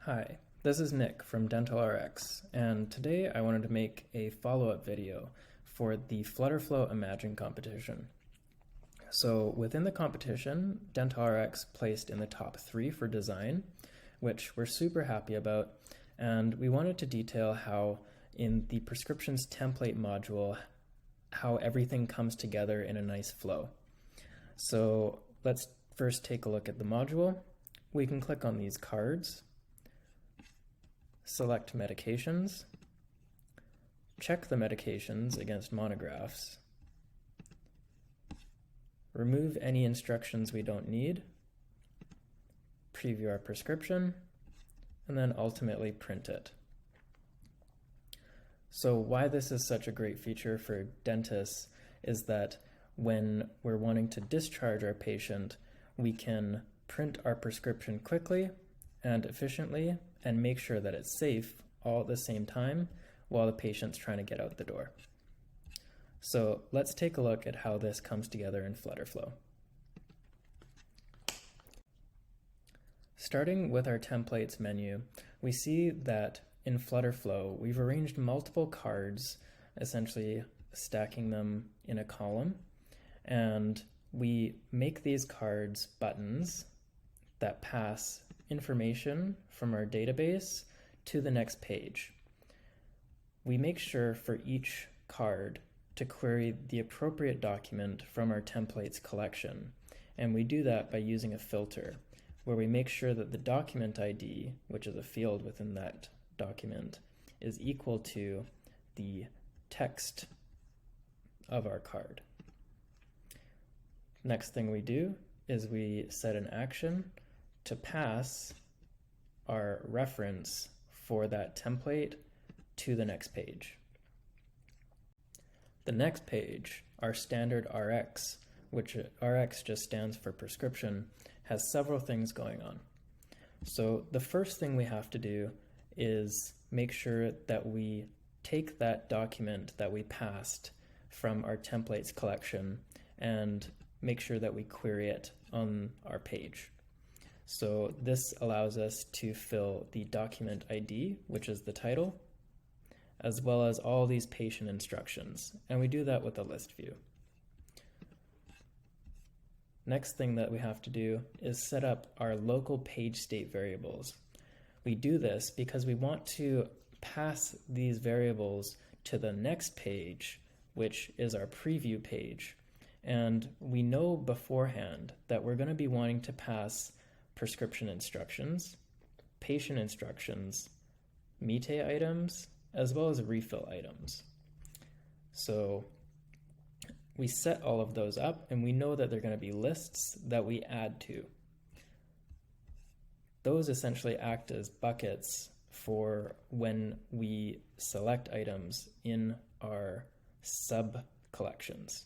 Hi, this is Nick from DentalRx, and today I wanted to make a follow-up video for the FlutterFlow Imagine competition. So within the competition, DentalRx placed in the top 3 for design, which we're super happy about, and we wanted to detail how in the prescriptions template module, how everything comes together in a nice flow. So let's first take a look at the module. We can click on these cards, select medications, check the medications against monographs, remove any instructions we don't need, preview our prescription, and then ultimately print it. So why this is such a great feature for dentists is that when we're wanting to discharge our patient, we can print our prescription quickly and efficiently and make sure that it's safe all at the same time while the patient's trying to get out the door. So let's take a look at how this comes together in FlutterFlow. Starting with our templates menu, we see that in FlutterFlow, we've arranged multiple cards, essentially stacking them in a column, and we make these cards buttons that pass information from our database to the next page. We make sure for each card to query the appropriate document from our templates collection, and we do that by using a filter, where we make sure that the document ID, which is a field within that document, is equal to the text of our card. Next thing we do is we set an action to pass our reference for that template to the next page. The next page, our standard RX, which RX just stands for prescription, has several things going on. So the first thing we have to do is make sure that we take that document that we passed from our templates collection and make sure that we query it on our page. So this allows us to fill the document ID, which is the title, as well as all these patient instructions, and we do that with a list view. Next thing that we have to do is set up our local page state variables. We do this because we want to pass these variables to the next page, which is our preview page. And we know beforehand that we're going to be wanting to pass prescription instructions, patient instructions, mite items, as well as refill items. So we set all of those up, and we know that they're going to be lists that we add to. Those essentially act as buckets for when we select items in our sub-collections.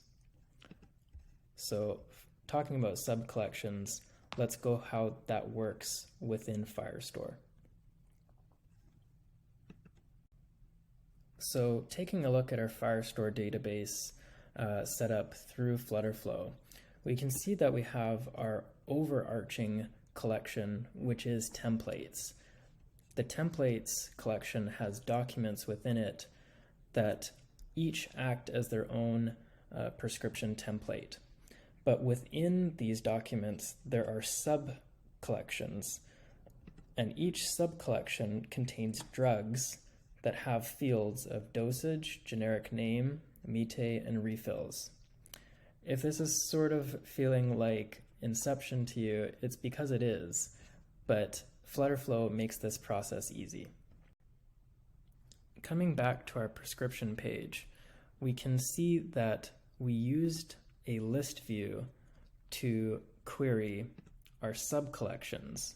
So talking about sub-collections, let's go how that works within Firestore. So taking a look at our Firestore database set up through FlutterFlow, we can see that we have our overarching collection, which is templates. The templates collection has documents within it that each act as their own prescription template. But within these documents, there are sub-collections, and each sub-collection contains drugs that have fields of dosage, generic name, mite, and refills. If this is sort of feeling like Inception to you, it's because it is, but FlutterFlow makes this process easy. Coming back to our prescription page, we can see that we used a list view to query our sub-collections,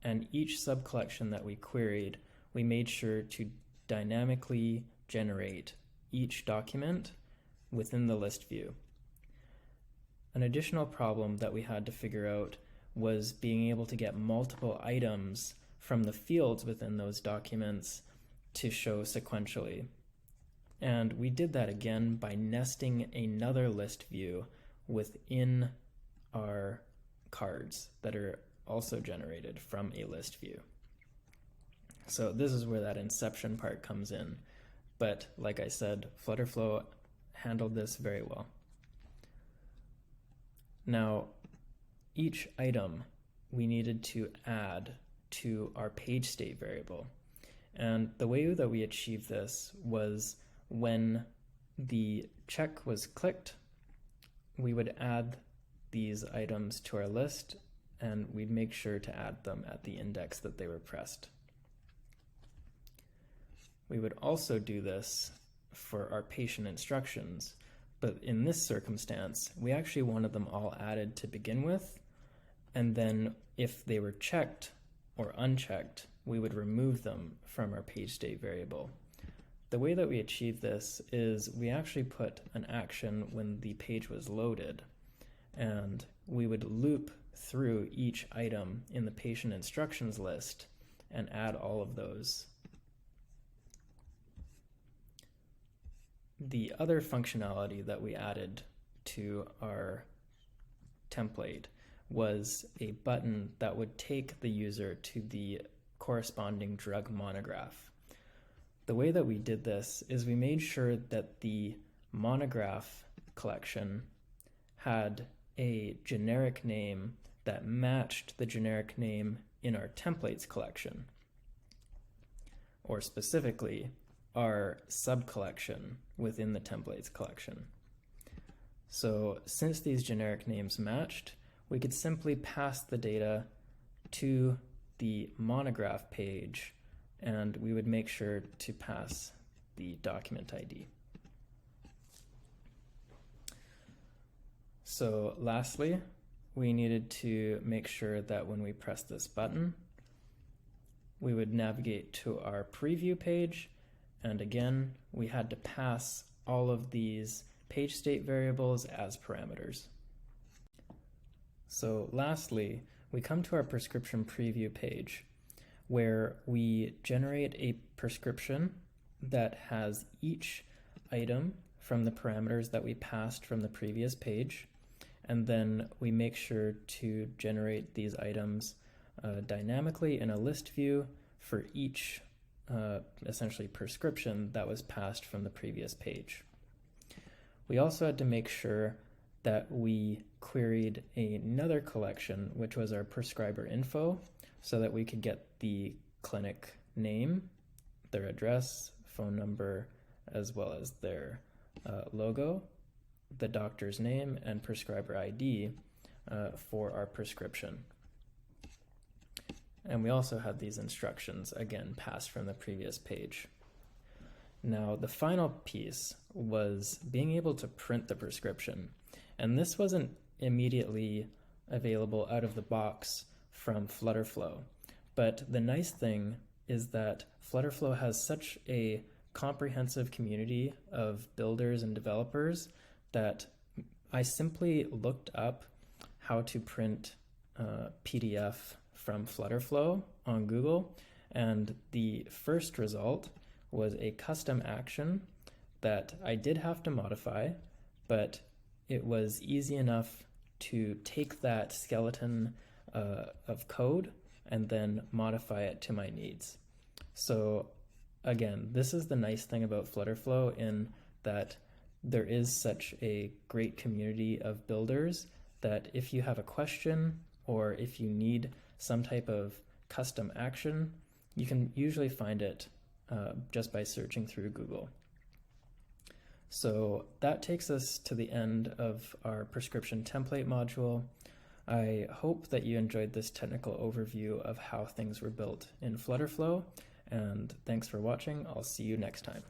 and each sub-collection that we queried, we made sure to dynamically generate each document within the list view. An additional problem that we had to figure out was being able to get multiple items from the fields within those documents to show sequentially. And we did that again by nesting another list view within our cards that are also generated from a list view. So this is where that inception part comes in. But like I said, FlutterFlow handled this very well. Now, each item we needed to add to our page state variable. And the way that we achieved this was when the check was clicked, we would add these items to our list, and we'd make sure to add them at the index that they were pressed. We would also do this for our patient instructions, but in this circumstance, we actually wanted them all added to begin with, and then if they were checked or unchecked, we would remove them from our page state variable. The way that we achieve this is we actually put an action when the page was loaded, and we would loop through each item in the patient instructions list and add all of those. The other functionality that we added to our template was a button that would take the user to the corresponding drug monograph. The way that we did this is we made sure that the monograph collection had a generic name that matched the generic name in our templates collection, or specifically our sub-collection within the templates collection. So since these generic names matched, we could simply pass the data to the monograph page, and we would make sure to pass the document ID. So lastly, we needed to make sure that when we press this button, we would navigate to our preview page, and again, we had to pass all of these page state variables as parameters. So lastly, we come to our prescription preview page, where we generate a prescription that has each item from the parameters that we passed from the previous page, and then we make sure to generate these items dynamically in a list view for each essentially prescription that was passed from the previous page. We also had to make sure that we queried another collection, which was our prescriber info, so that we could get the clinic name, their address, phone number, as well as their logo, the doctor's name, and prescriber ID for our prescription. And we also had these instructions, again, passed from the previous page. Now, the final piece was being able to print the prescription. And this wasn't immediately available out of the box from FlutterFlow. But the nice thing is that FlutterFlow has such a comprehensive community of builders and developers that I simply looked up how to print PDF from FlutterFlow on Google, and the first result was a custom action that I did have to modify, but it was easy enough to take that skeleton of code and then modify it to my needs. So again, this is the nice thing about FlutterFlow, in that there is such a great community of builders that if you have a question or if you need some type of custom action, you can usually find it just by searching through Google. So that takes us to the end of our prescription template module. I hope that you enjoyed this technical overview of how things were built in FlutterFlow, and thanks for watching. I'll see you next time.